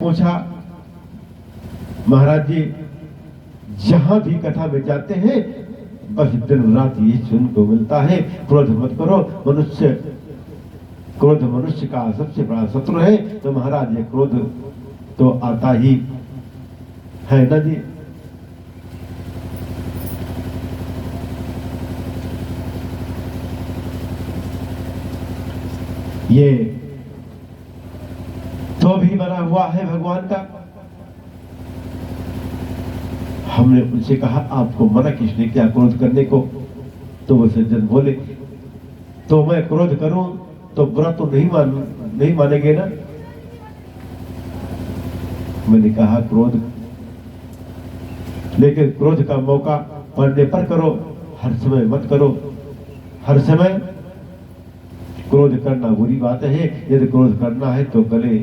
पूछा, महाराज जी जहां भी कथा में जाते हैं बस दिन रात ये सुन को मिलता है, क्रोध मत करो, क्रोध मनुष्य का सबसे बड़ा शत्रु है। तो महाराज ये क्रोध तो आता ही है ना जी। ये तो भी बना हुआ है भगवान का। हमने उनसे कहा आपको मना किसने किया क्रोध करने को? तो वो सज्जन बोले तो मैं क्रोध करूं तो बुरा तो नहीं मानेंगे ना। मैंने कहा क्रोध, लेकिन क्रोध का मौका पड़ने पर करो, हर समय मत करो। हर समय क्रोध करना बुरी बात है। यदि क्रोध करना है तो गले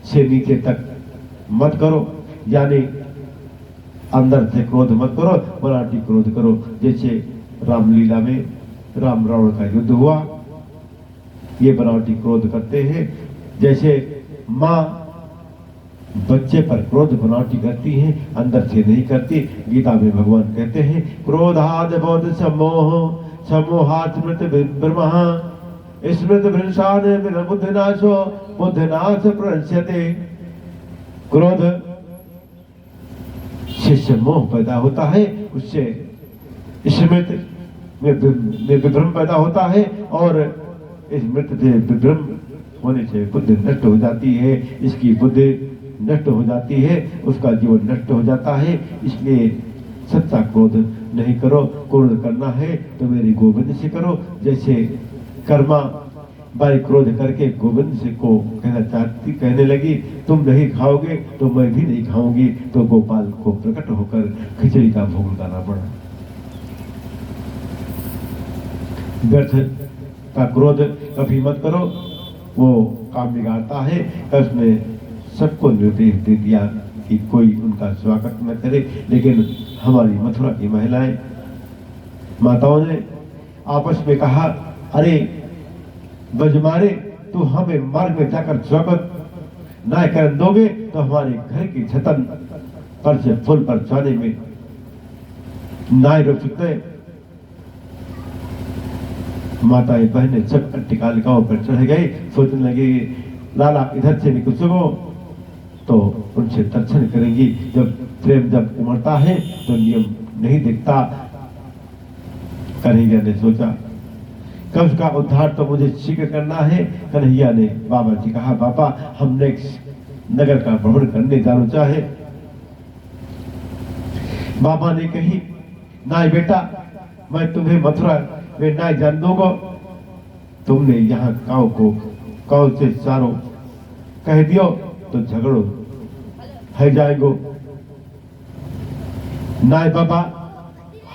से नीचे तक मत करो, यानी अंदर से क्रोध मत करो, मराठी क्रोध करो। जैसे रामलीला में राम रावण का युद्ध हुआ, ये बनावटी क्रोध करते हैं। जैसे माँ बच्चे पर क्रोध बनावटी करती है, अंदर से नहीं करती। गीता में भगवान कहते हैं क्रोधाद बोध समोहात् स्मृत ब्रह्म स्मृत भ्रंशान बुद्धिनाशो बुद्धिनाश प्रणश्यते। क्रोध से मोह पैदा होता है, उससे स्मृत में विभ्रम पैदा होता है, और स्मृत से विभ्रम होने से बुद्धि नष्ट हो जाती है। इसकी बुद्धि नष्ट हो जाती है, उसका जीवन नष्ट हो जाता है। इसलिए सच्चा क्रोध नहीं करो। क्रोध करना है तो मेरी गोविंद से करो। जैसे कर्मा बाई क्रोध करके गोविंद से को कहने लगी तुम नहीं खाओगे तो मैं भी नहीं खाऊंगी। तो गोपाल को प्रकट होकर खिचड़ी का भोग लगाना पड़ा। व्यर्थ का क्रोध कभी मत करो, वो काम बिगाड़ता है। उसने सबको निर्देश दे दिया कि कोई उनका स्वागत न करे, लेकिन हमारी मथुरा की महिलाएं माताओं ने आपस में कहा अरे बजमारे, तू हमें मार्ग में जाकर स्वागत न कर दोगे तो हमारे घर की छतन पर से फूल पर जाने में ना रुक सकते। माताएं बहनें सब अट्टिकालिकाओं पर चढ़ गई, सोचने लगी लाला इधर से निकल सको तो उनसे दर्शन करेंगी। जब प्रेम जब उमड़ता है तो नियम नहीं दिखता। कन्हैया ने सोचा कंस का उद्धार तो मुझे शीघ्र करना है। कन्हैया ने बाबा जी कहा बाबा हमने नगर का भ्रमण करने जाना चाहे। बाबा ने कही नाय बेटा, मैं तुम्हें मथुरा में नाय जान दूंगा। तुमने यहाँ काव से चारों कह दियो तो झगड़ो है जाएगो। नाय बाबा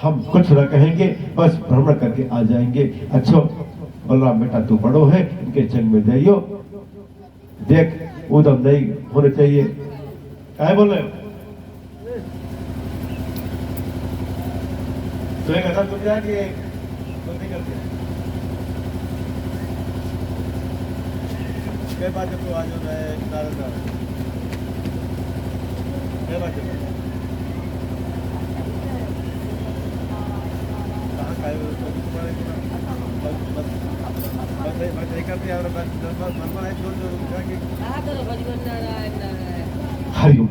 हम कुछ न कहेंगे, बस भ्रमण करके आ जाएंगे। अच्छा बलराम बेटा तू बड़ो है, इनके संग में जाइयो, देख उधम नहीं होने चाहिए। क्या बोल रहे हो? तो एक कथा तुम जाके नहीं करते क्या बात है? तो आज क्या बात है? हरिओम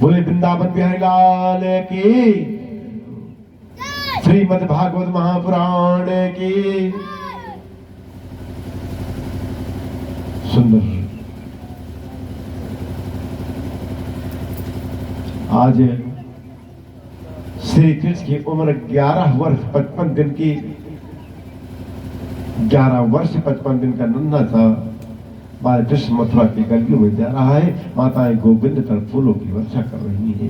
बोले वृंदावन बिहारी लाल की, श्रीमद् भागवत महापुराण की। सुंदर आज श्री कृष्ण की उम्र 11 वर्ष 55 दिन की। 11 वर्ष 55 दिन का नन्हा सा बाल कृष्ण मथुरा की गलियों में जा रहा है। माताएं गोविंद पर फूलों की वर्षा कर रही हैं,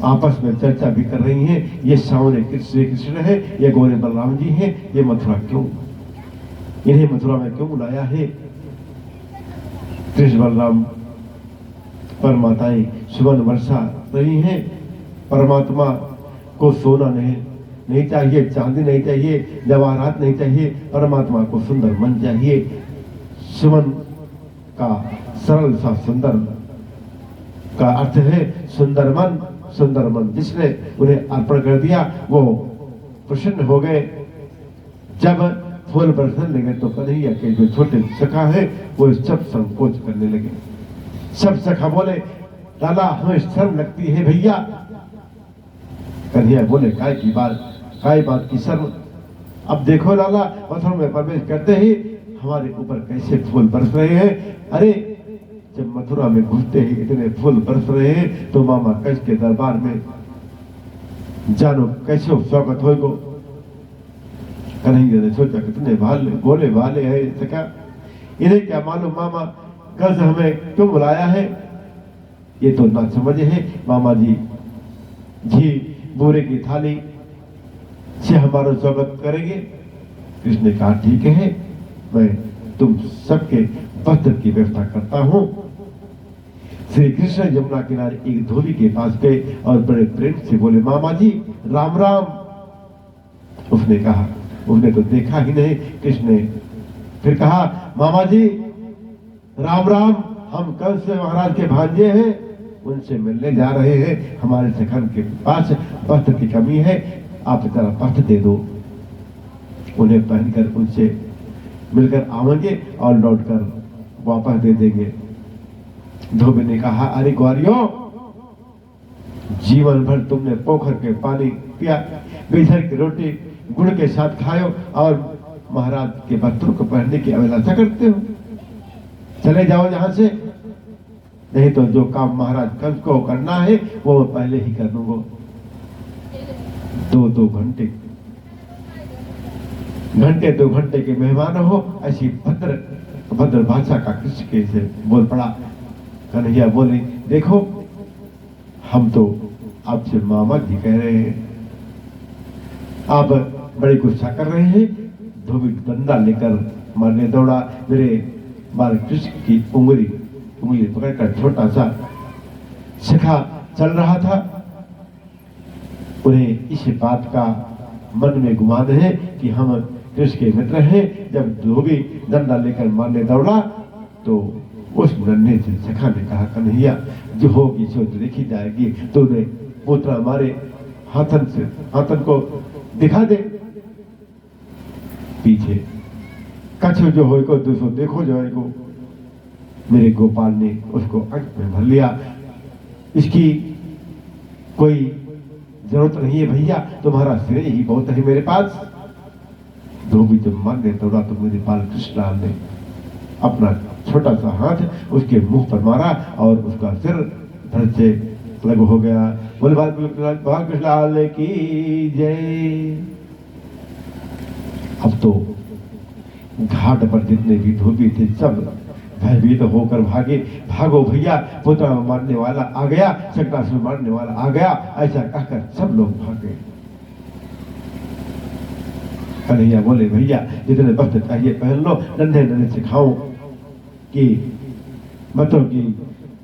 आपस में चर्चा भी कर रही हैं। ये सावने श्री कृष्ण है, ये गोरे बलराम जी हैं। ये मथुरा क्यों, इन्हें मथुरा में क्यों बुलाया है? कृष्ण बलराम पर माताएं सुवन वर्षा रही हैं। परमात्मा को सोना नहीं चाहिए, चांदी नहीं चाहिए, जवाहरात नहीं चाहिए। परमात्मा को सुंदर मन चाहिए। सुमन का सरल सा सुंदर का अर्थ है सुंदर मन। सुंदर मन जिसने उन्हें अर्पण कर दिया वो प्रसन्न हो गए। जब फूल बरसने लगे तो कन्हैया के जो छोटे सखा है वो सब संकोच करने लगे। सब सखा बोले लाला हमें शर्म लगती है भैया। कन्हैया बोले काय बात की शर्म। अब देखो लाला मथुरा में प्रवेश करते ही हमारे ऊपर कैसे फूल बरस रहे हैं। अरे जब मथुरा में घुसते ही इतने फूल बरस रहे हैं तो मामा कंस के दरबार में जानो कैसे स्वागत होगा। कन्हैया ने सोचा कितने भोले भाले है सका, इन्हें क्या मालूम मामा कंस हमें क्यों बुलाया है। ये तो ना समझ है मामा जी घी बूरे की थाली से हमारा स्वागत करेंगे। कृष्ण ने कहा ठीक है मैं तुम सबके वस्त्र की व्यवस्था करता हूं। श्री कृष्ण यमुना किनारे एक धोबी के पास गए और बड़े प्रेम से बोले मामा जी राम राम। उसने कहा उसने तो देखा ही नहीं। कृष्ण ने फिर कहा मामा जी राम राम, हम कंस महाराज के भांजे हैं, उनसे मिलने जा रहे हैं। हमारे सखन के पास वस्त्र की कमी है, आप जरा वस्त्र दे दो, उन्हें पहनकर उनसे मिलकर आवेंगे और लौटकर वापस दे देंगे। धोबी ने कहा अरे ग्वारियों, जीवन भर तुमने पोखर के पानी पिया, बेसर की रोटी गुड़ के साथ खाओ और महाराज के वस्त्रों को पहनने की अभिलाषा करते हो। चले जाओ यहां से, नहीं तो जो काम महाराज कंस को करना है वो मैं पहले ही कर दूंगा। 2 घंटे के मेहमान हो, ऐसी भद्र भाषा का कृष्ण के से बोल पड़ा। कन्हैया बोले देखो हम तो आपसे मामा जी कह रहे हैं, आप बड़ी गुस्सा कर रहे हैं। धोबी डंडा लेकर मारने दौड़ा। मेरे बाल कृष्ण की उंगली पकड़कर छोटा सा शिखा चल रहा था। उन्हें इस बात का मन में गुमान है कि हम कृष्ण के मित्र हैं। जब धोबी डंडा लेकर मारने दौड़ा तो उस नन्हे से शिखा ने कहा कन्हैया जो होगी सो देखी जाएगी, तूने पुत्र हमारे हाथन को दिखा दे। पीछे कछु जो हो को दूसरो देखो जो है को। मेरे गोपाल ने उसको अंक में भर लिया। इसकी कोई जरूरत नहीं है भैया, तुम्हारा सिर ही बहुत है मेरे पास। धोबी जब मारने दौड़ा तो मेरे बाल कृष्णलाल ने अपना छोटा सा हाथ उसके मुंह पर मारा और उसका सिर धड़ से अलग हो गया। बोले बाल कृष्णलाल की जय। अब तो घाट पर जितने भी धोबी थे सब भयभीत होकर भागे। भागो भैया, पुत्र मारने वाला आ गया, शंकरासुर मारने वाला आ गया, ऐसा कहकर सब लोग भागे। कन्हैया बोले भैया जितने वस्त्र चाहिए पहन लो। नन्हे नन्हे सिखाओ कि बच्चों की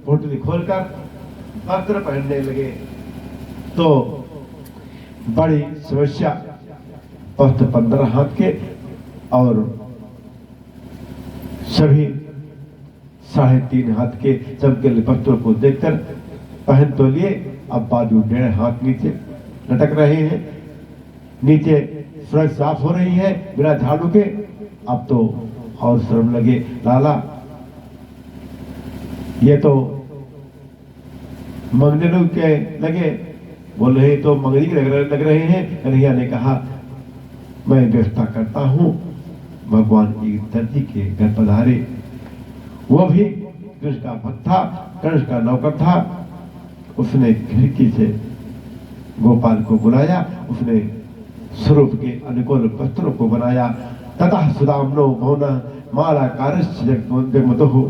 पोटली खोलकर वस्त्र पहनने लगे तो बड़ी समस्या। वस्त्र 15 हाथ के और सभी 3.5 हाथ के चमकीले वस्त्रों को देखकर पहन तो लिए। अब बाजू 1.5 हाथ नीचे लटक रहे हैं, नीचे सड़क साफ हो रही है बिना झाड़ू के। अब तो और शर्म लगे लाला, ये तो मंगने लोग के लगे। बोल रहे तो मंगनी लग रहे हैं। कन्हैया ने कहा मैं व्यवस्था करता हूं। भगवान एक दर्जी के घर पधारे, वो भी कृष्ण का भक्त था, कृष्ण का नौकर था। उसने खिड़की से गोपाल को बुलाया, उसने स्वरूप के अनुकूल वस्त्रों को बनाया। तथा सुदामनो भवना माला कार्यमतो हो।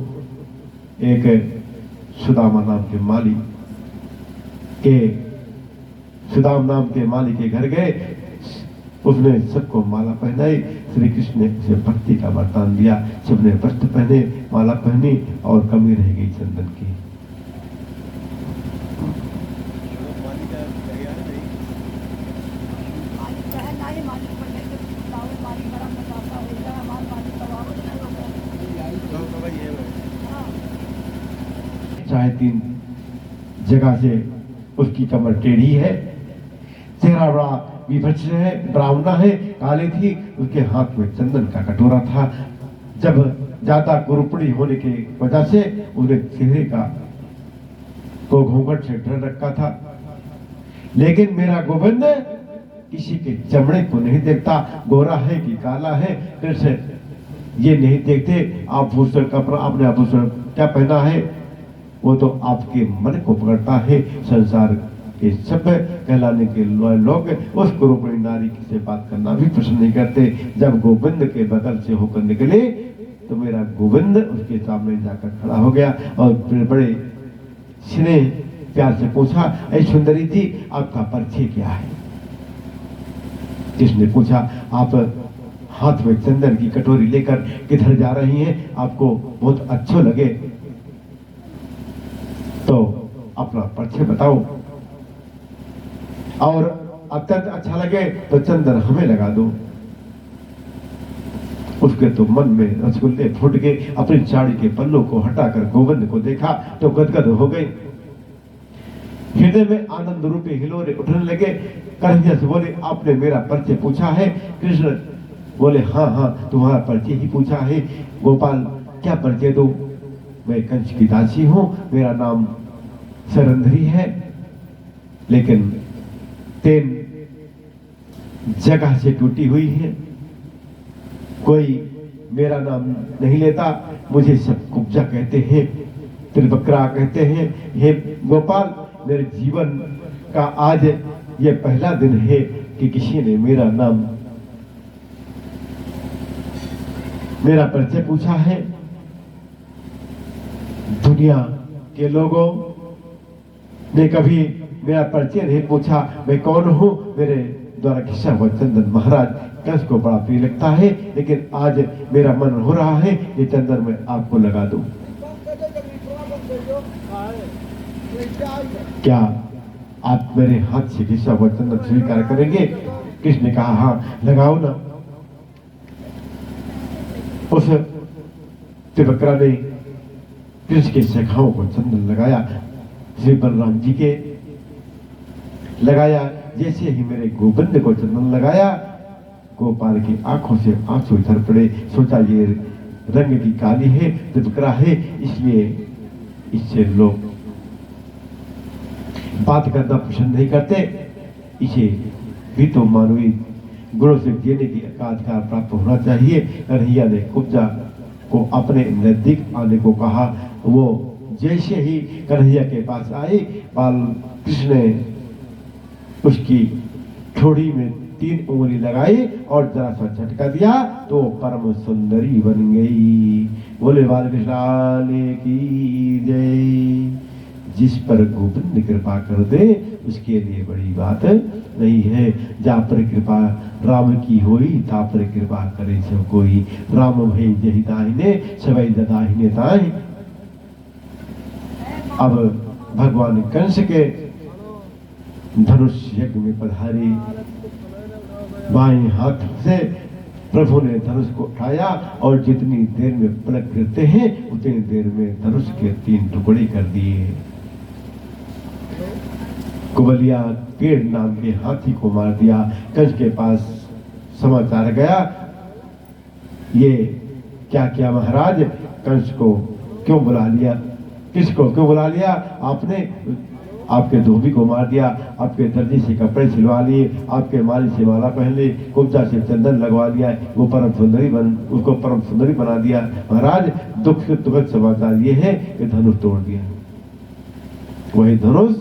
एक सुदामा नाम के माली के सुदाम नाम के माली के घर गए, उसने सबको माला पहनाई। श्री कृष्ण ने उसे भक्ति का वरदान दिया। सबने वस्त्र पहने, माला पहनी और कमी रह गई चंदन की। 3.5 जगह से उसकी कमर टेढ़ी है, चेहरा बड़ा विभत्स है, डरावना है, काली थी। उसके हाथ में चंदन का कटोरा था। जब ज्यादा कुरूपणी होने की वजह से उसने चेहरे का को घूंघट से ढक रखा था। लेकिन मेरा गोविंद किसी के चमड़े को नहीं देखता, गोरा है कि काला है, कृष्ण ये नहीं देखते आभूषण का आपने आभूषण क्या पहना है, वो तो आपके मन को पकड़ता है। संसार के सब कहलाने के लोग उस कुरूपणी नारी से बात करना भी पसंद नहीं करते। जब गोविंद के बगल से होकर निकले तो मेरा गोविंद उसके सामने जाकर खड़ा हो गया और बड़े स्नेह प्यार से पूछा, ऐ सुंदरी जी आपका परिचय क्या है? किसने पूछा, आप हाथ में चंदन की कटोरी लेकर किधर जा रही हैं? आपको बहुत अच्छा लगे तो अपना परिचय बताओ, और अत्यंत अच्छा लगे तो चंदन हमें लगा दो। उसके तो मन में रसगुल्ले फूट गए। अपनी साड़ी के पल्लों को हटाकर गोविंद को देखा तो गदगद हो गई। हृदय में आनंद रूपी हिलोरे उठने लगे। कन्हैया से बोले, आपने मेरा परिचय पूछा है? कृष्ण बोले, हाँ हाँ तुम्हारा परिचय ही पूछा है। गोपाल क्या परिचय दो? मैं कंस की दासी हूं, मेरा नाम सरंधरी है, लेकिन 3 जगह से टूटी हुई है। कोई मेरा नाम नहीं लेता, मुझे सब कुब्जा कहते हैं, त्रिवक्रा कहते हैं। हे गोपाल, मेरे जीवन का आज ये पहला दिन है कि किसी ने मेरा परिचय पूछा है। दुनिया के लोगों ने कभी मेरा परिचय नहीं पूछा, मैं कौन हूं। मेरे द्वारा खिस्सा हुआ चंदन महाराज कंस को बड़ा प्रिय लगता है, लेकिन आज मेरा मन हो रहा है ये चंदन मैं आपको लगा दूं। क्या आप मेरे हाथ से खिस्सा हुआ चंदन स्वीकार करेंगे? कृष्ण ने कहा, हाँ लगाओ ना। उस त्रिवक्रा ने कृष्ण के शाखाओं को चंदन लगाया, श्री बलराम जी के लगाया। जैसे ही मेरे गोविंद को चंदन लगाया, गोपाल की आंखों से आंसू झर पड़े। सोचा ये रंग की काली है, त्रिवक्रा है, इसलिए इससे लोग बात करना पसंद नहीं करते। इसे भी तो मानवीय गुणों से जीने की अधिकार प्राप्त होना चाहिए। कन्हैया ने कुब्जा को अपने नजदीक आने को कहा। वो जैसे ही कन्हैया के पास आई, बाल कृष्ण ने उसकी ठोड़ी में 3 उंगली लगाई और जरा सा झटका दिया तो परम सुंदरी बन गई। बोले बालकृष्ण की जय। जिस पर गोविंद कृपा कर दे उसके लिए बड़ी बात नहीं है। जा पर कृपा राम की होई, ता पर कृपा करे सब कोई। राम भई जहि दाहिने, सबई दाहिने ताहि। अब भगवान कंस के धनुष यज्ञ में पधारे। बाएं हाथ से प्रभु ने धनुष को उठाया और जितनी देर में पलक गिरते हैं उतनी देर में धनुष के 3 टुकड़े कर दिए। कुबलिया पेड़ नाम के हाथी को मार दिया। कंस के पास समाचार गया, ये क्या किया महाराज? कंस को क्यों बुला लिया? किसको क्यों बुला लिया आपने? आपके धोबी को मार दिया, आपके दर्जी से कपड़े सिलवा लिए, आपके माली से माला पहन ली, कुब्जा से चंदन लगवा दिया, वो उसको परम सुंदरी बना दिया। महाराज दुख से दुखद समाचार ये है कि धनुष तोड़ दिया। वही धनुष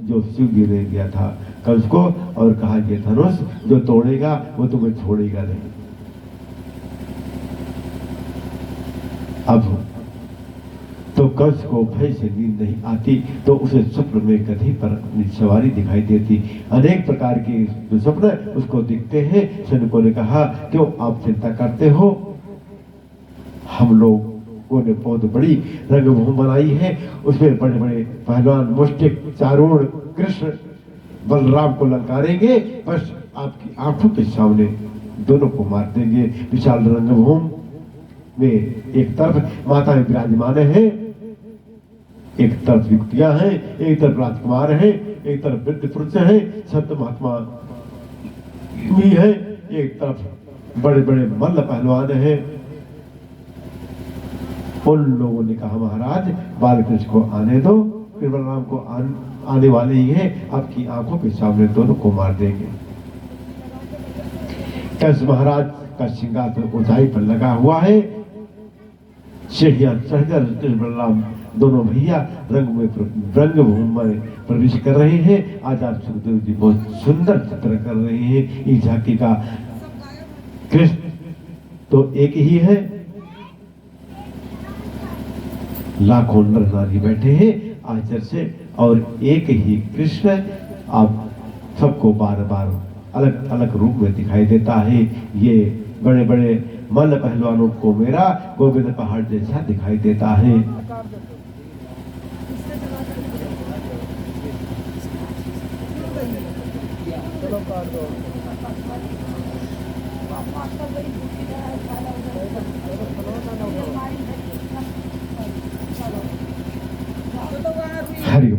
जो शिव जी ने दिया था कंस को, और कहा ये धनुष जो तोड़ेगा वो तुम्हें छोड़ेगा नहीं। अब तो कंस को भय से नींद नहीं आती, तो उसे स्वप्न में गधी पर अपनी सवारी दिखाई देती। अनेक प्रकार के जो स्वप्न उसको दिखते हैं। सैनिकों ने कहा, क्यों आप चिंता करते हो? हम लोगों ने बहुत बड़ी रंगभूमि बनाई है, उसमें बड़े बड़े पहलवान मुष्टिक चारूण कृष्ण बलराम को ललकारेंगे, बस आपकी आंखों के सामने दोनों को मार देंगे। विशाल रंगभूमि में एक तरफ माता विराजमान है एक तरफ युक्तियां हैं, एक तरफ राजकुमार हैं, एक तरफ वृद्ध पुरुष हैं, संत महात्मा भी है, एक तरफ बड़े बड़े मल्ल पहलवान हैं। उन लोगों ने कहा महाराज बालकृष्ण को आने दो, फिर बलराम को आने वाले ही हैं, आपकी आंखों के सामने दोनों को मार देंगे। कंस महाराज का सिंहासन ऊंचाई पर लगा हुआ है, सीढ़ियां चढ़कर कृष्ण बलराम दोनों भैया रंगभूमि में प्रवेश कर रहे हैं। आचार्य सुखदेव जी बहुत सुंदर चित्र कर रहे हैं इस झांकी का। कृष्ण तो एक ही है, लाखों नर नारी बैठे हैं आचर से, और एक ही कृष्ण आप सबको बार बार अलग अलग रूप में दिखाई देता है। ये बड़े बड़े मल्ल पहलवानों को मेरा गोविंद पहाड़ जैसा दिखाई देता है। हरिओम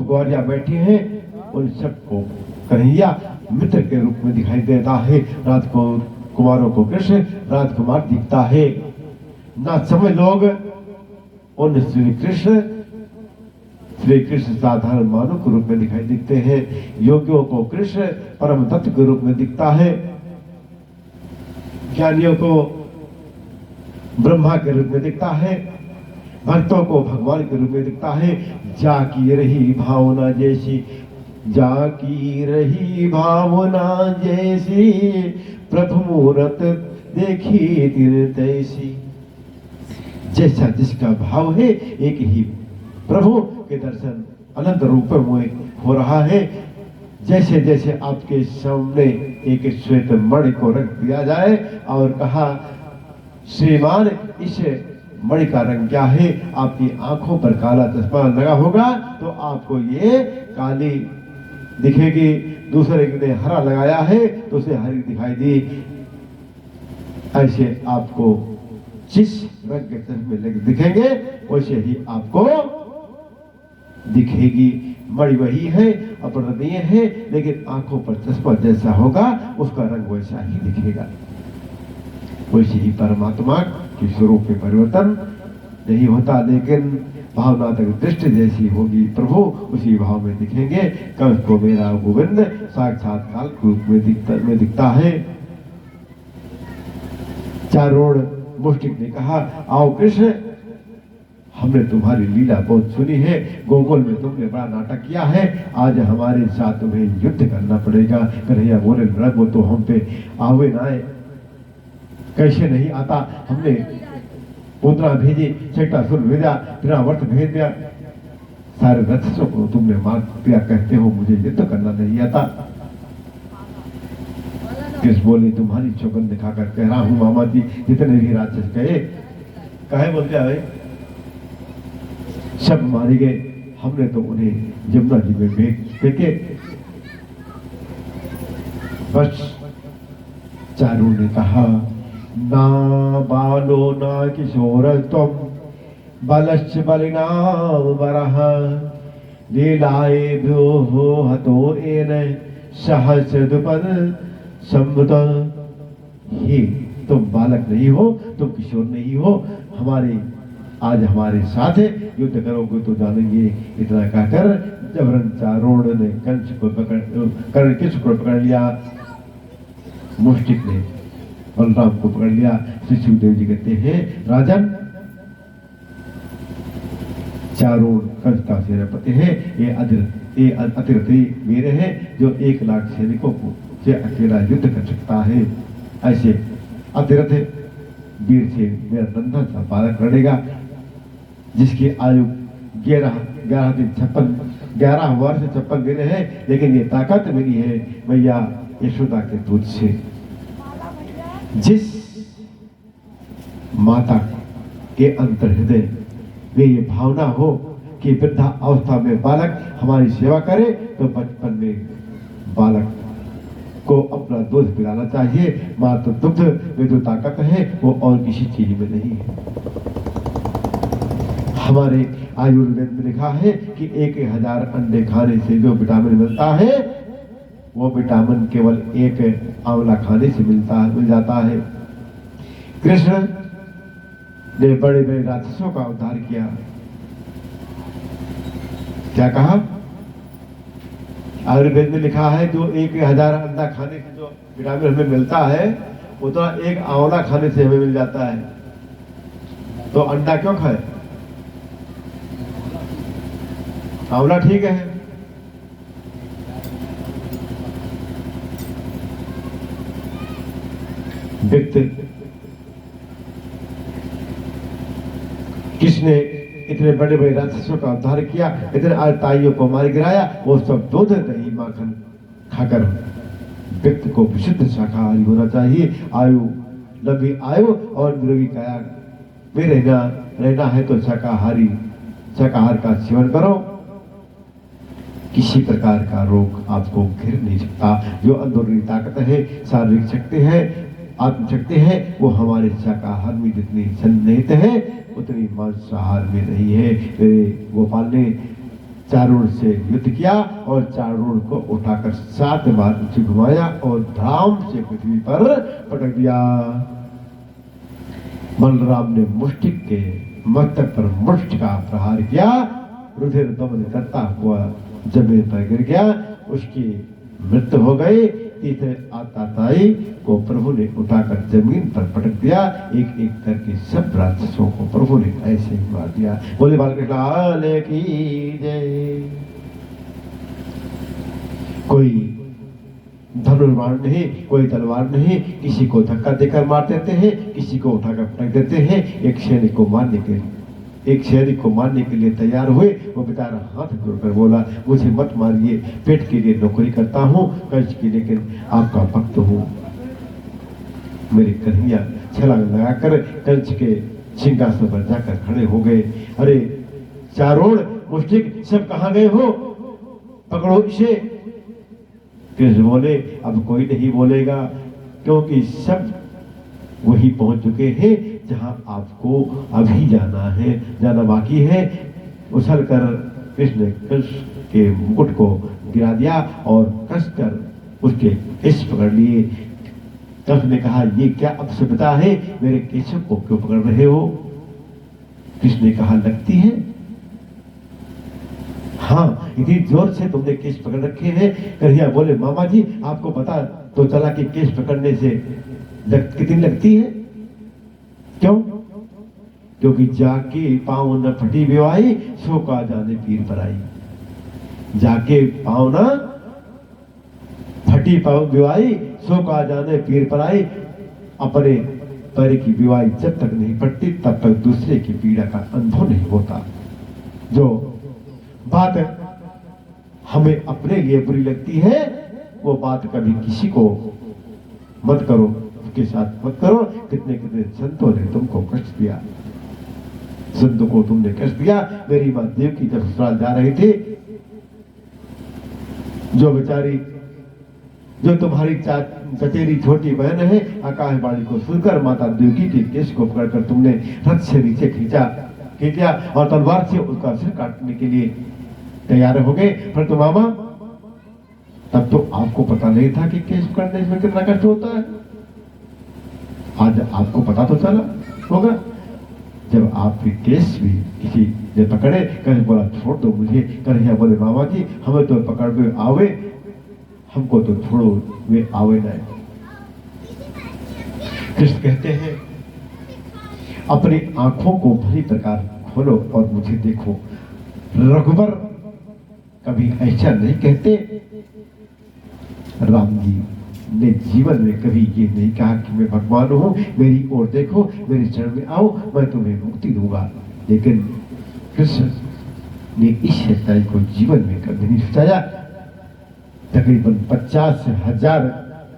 गौरिया बैठे हैं, उन सबको कन्हैया मित्र के रूप में दिखाई देता है। राजकुमारों को कृष्ण राजकुमार दिखता है। ना समय लोग उन श्री कृष्ण साधारण मानव के रूप में दिखाई देते हैं। योगियों को कृष्ण परम तत्व के रूप में दिखता है। ज्ञानियों को ब्रह्मा के रूप में दिखता है। भक्तों को भगवान के रूप में दिखता है। जाकी रही भावना जैसी, जाकी रही भावना जैसी, प्रभु मूरत देखी तिन तैसी। जैसा जिसका भाव है, एक ही प्रभु के दर्शन अनंत रूप में हो रहा है। जैसे जैसे आपके सामने एक श्वेत मणि को रख दिया जाए और कहा श्रीमान इस मणि का रंग क्या है, आपकी आंखों पर काला चश्मा लगा होगा तो आपको ये काली दिखेगी। दूसरे ने हरा लगाया है तो उसे हरी दिखाई दी। ऐसे आपको जिस रंग के चश्मे लगे दिखेंगे वैसे ही आपको दिखेगी। मणि वही है, अपरिमेय है, लेकिन आंखों पर चश्मा जैसा होगा उसका रंग वैसा ही दिखेगा। वैसे ही परमात्मा के स्वरूप में परिवर्तन नहीं होता, लेकिन भावना तक दृष्टि जैसी होगी प्रभु उसी भाव में दिखेंगे। कंस को मेरा गोविंद साक्षात काल के रूप में दिखता है। चारों मुष्टिक ने कहा आओ कृष्ण, हमने तुम्हारी लीला बहुत सुनी है, गोकुल में तुमने बड़ा नाटक किया है, आज हमारे साथ तुम्हें युद्ध करना पड़ेगा। कन्हैया बोले वो तो हम पे आवे ना आए, कैसे नहीं आता। हमने पुत्रा भेजी, छठा भेजा, वर्त भेज दिया, सारे रक्षसों को तुमने मार दिया, कहते हो मुझे युद्ध करना नहीं आता। किस बोले तुम्हारी चौकन दिखाकर कह रहा हूं मामा जी, जितने भी राक्षस कहे कहे बोलते आए सब मारे गए, हमने तो उन्हें जमुना जी में फेंके। बस चारों ने कहा ना बालो ना किशोर तुम, बलश्च बलिनाम बरह, लीलाए भ्यो हो हतो एन सहस दुपद संवत। ही तुम बालक नहीं हो, तुम किशोर नहीं हो, हमारे आज हमारे साथ है, युद्ध करोगे तो जानेंगे। इतना कहकर जबरन चारों ने कंस को पकड़ लिया, मुष्टिक ने बलराम को पकड़ लिया। श्री सुखदेव जी कहते हैं राजन, चारों कंस का सेनापति है, ये अतिरथी वीर है जो 1 लाख सैनिकों को से अकेला युद्ध कर सकता है। ऐसे अतिरथ वीर से मेरा नंदन सा बालक लड़ेगा, जिसकी आयु 11 वर्ष 56 दिन है, लेकिन ये ताकत मेरी है मैया यशोदा के दूध से। जिस माता के अंतर हृदय में ये भावना हो कि वृद्धा अवस्था में बालक हमारी सेवा करे, तो बचपन में बालक को अपना दूध पिलाना चाहिए। मात्र दुग्ध में जो ताकत है वो और किसी चीज में नहीं है। हमारे आयुर्वेद में लिखा है कि 1000 अंडे खाने से जो विटामिन मिलता है वो विटामिन केवल 1 आंवला खाने से मिल जाता है। कृष्ण ने बड़े बड़े राक्षसों का उद्धार किया। क्या कहा? आयुर्वेद में लिखा है जो 1000 अंडा खाने से जो विटामिन हमें मिलता है उतना 1 आंवला खाने से हमें मिल जाता है। तो अंडा क्यों खाए? आंवला ठीक है। व्यक्ति किसने इतने बड़े बड़े राक्षसों का उद्धार किया, इतने आताइयों को मार गिराया, वो सब दूध दही माखन खाकर व्यक्ति को विशुद्ध शाकाहारी होना चाहिए। आयु लंबी आयु और निरोगी काया में रहना है तो शाकाहार का सेवन करो। किसी प्रकार का रोग आपको घिर नहीं सकता। जो अंदरूनी ताकत है, शारीरिक शक्ति है, आत्मशक्ति है, वो हमारे शाकाहार में जितनी सन्निहित है उतनी मांसाहार में नहीं है। मेरे गोपाल ने चारों से युद्ध किया और चारों को उठाकर 7 बार नीचे घुमाया और धाम से पृथ्वी पर पटक दिया। बलराम ने मुष्टिक के मस्तक पर मुष्ट का प्रहार किया। रुधिर दमन करता हुआ जमीन पर गिर गया, उसकी मृत्यु हो गई। तीसरे आताताई को प्रभु ने उठाकर जमीन पर पटक दिया। एक एक करके सब राक्षसों को प्रभु ने ऐसे ही मार दिया। बोले बालकृष्ण की जय। कोई धनुर्बाण नहीं, कोई तलवार नहीं, किसी को धक्का देकर मार देते हैं, किसी को उठाकर पटक देते हैं। एक सैनिक को मारने के लिए तैयार हुए। वो बेचारा हाथ जोड़कर बोला, मुझे मत मारिए, पेट के लिए नौकरी करता हूँ कंस की, लेकिन आपका भक्त हूँ। मेरी कन्हैया छलांग लगाकर कंस के सिंहासन पर जाकर खड़े हो गए। अरे चारों मुष्टिक सब कहाँ गए हो? पकड़ो इसे। कृष्ण बोले, अब कोई नहीं बोलेगा, क्योंकि सब वही पहुंच चुके हैं जहां आपको अभी जाना बाकी है। उछल कर कृष्ण के मुकुट को गिरा दिया और कसकर उसके केश पकड़ लिए। कृष्ण ने कहा, ये क्या अपसभ्यता है, मेरे केशों को क्यों पकड़ रहे हो? कृष्ण ने कहा, लगती है? हाँ, इतनी जोर से तुमने केश पकड़ रखे हैं। कन्हैया बोले, मामा जी आपको पता तो चला कि केश पकड़ने से कितनी लगती है? क्यों? क्योंकि जाके पाँव न फटी बेवाई, सो का जाने पीर पर आई। जाके पाँव न फटी पाँव बेवाई, सो का जाने पीर पर आई। अपने पैर की बेवाई जब तक नहीं फटती तब तक दूसरे की पीड़ा का अनुभव नहीं होता। जो बात हमें अपने लिए बुरी लगती है वो बात कभी किसी को मत करो, उसके साथ मत करो। कितने कितने संतों ने तुमको कष्ट दिया, संतों को तुमने कष्ट दिया। मेरी मां देवकी जब ससुराल जा रही थी, जो बेचारी जो तुम्हारी चचेरी छोटी बहन है आकाशवाणी को सुनकर माता देवकी के केश को पकड़कर तुमने रथ से नीचे खींचा और तलवार से उसका सिर काटने के लिए तैयार हो गए। परंतु मामा तब तो आपको पता नहीं था कि केस पकड़ने में कितना कष्ट होता है। आज आपको पता तो चला होगा जब आपके केस भी किसी ने पकड़े। कहीं बोला, छोड़ दो मुझे। कन्हैया बोले, मामा जी हमें तो पकड़ में आवे, हमको तो छोड़ो, वे आवे ना। कृष्ण कहते हैं, अपनी आंखों को भली प्रकार खोलो और मुझे देखो। रघुवर कभी ऐसा नहीं कहते। राम जी ने जीवन में कभी ये नहीं कहा कि मैं भगवान हूं, मेरी ओर देखो, मेरे चरण में आओ, मैं तुम्हें मुक्ति दूंगा। लेकिन कृष्ण ने इस सच्चाई को जीवन में कभी नहीं सोचा। तकरीबन 50,000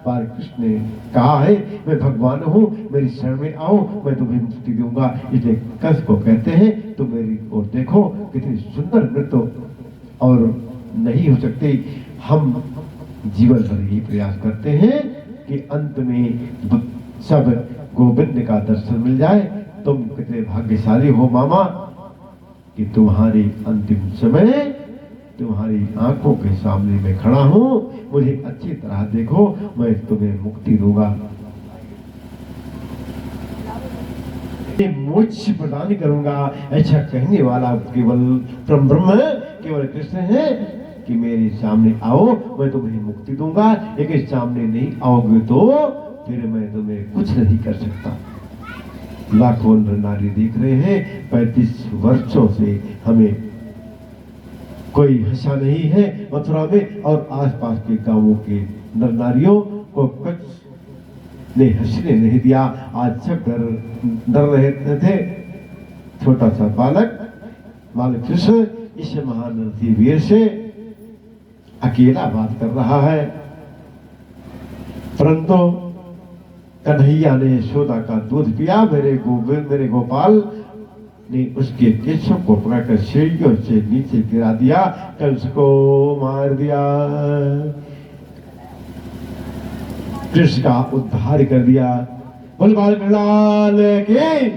बार कृष्ण ने कहा है, मैं भगवान हूं, मेरी शरण में आओ, मैं तुम्हें मुक्ति दूंगा। इसलिए कंस को कहते हैं, तुम मेरी ओर देखो, कितनी सुंदर मृत्यु और नहीं हो सकती। हम जीवन भर यही प्रयास करते हैं कि अंत में सब गोविंद का दर्शन मिल जाए। तुम कितने भाग्यशाली हो मामा, कि तुम्हारी अंतिम समय तुम्हारी आंखों के सामने मैं खड़ा हूं, मुझे अच्छी तरह देखो, मैं तुम्हें मुक्ति दूंगा, मोक्ष प्रदान करूंगा। ऐसा कहने वाला केवल परम ब्रह्म केवल कृष्ण है कि मेरे सामने आओ, मैं तुम्हें मुक्ति दूंगा, लेकिन सामने नहीं आओगे तो फिर मैं तुम्हें कुछ नहीं कर सकता। लाखों नर नारी देख रहे हैं, 35 वर्षों से हमें कोई हंसा नहीं है मथुरा में, और आसपास के गांवों के नर नारियों को कुछ ने हंसने नहीं दिया। आज सब डर रहे थे। छोटा सा बालक कृष्ण इस महानरसी वीर से अकेला बात कर रहा है, परंतु कन्हैया ने यशोदा का दूध पिया। मेरे गोपाल ने उसके केशों को पकड़कर सीढ़ियों से नीचे गिरा दिया, कंस को मार दिया, कृष्ण का उद्धार कर दिया। बलबाल लाल की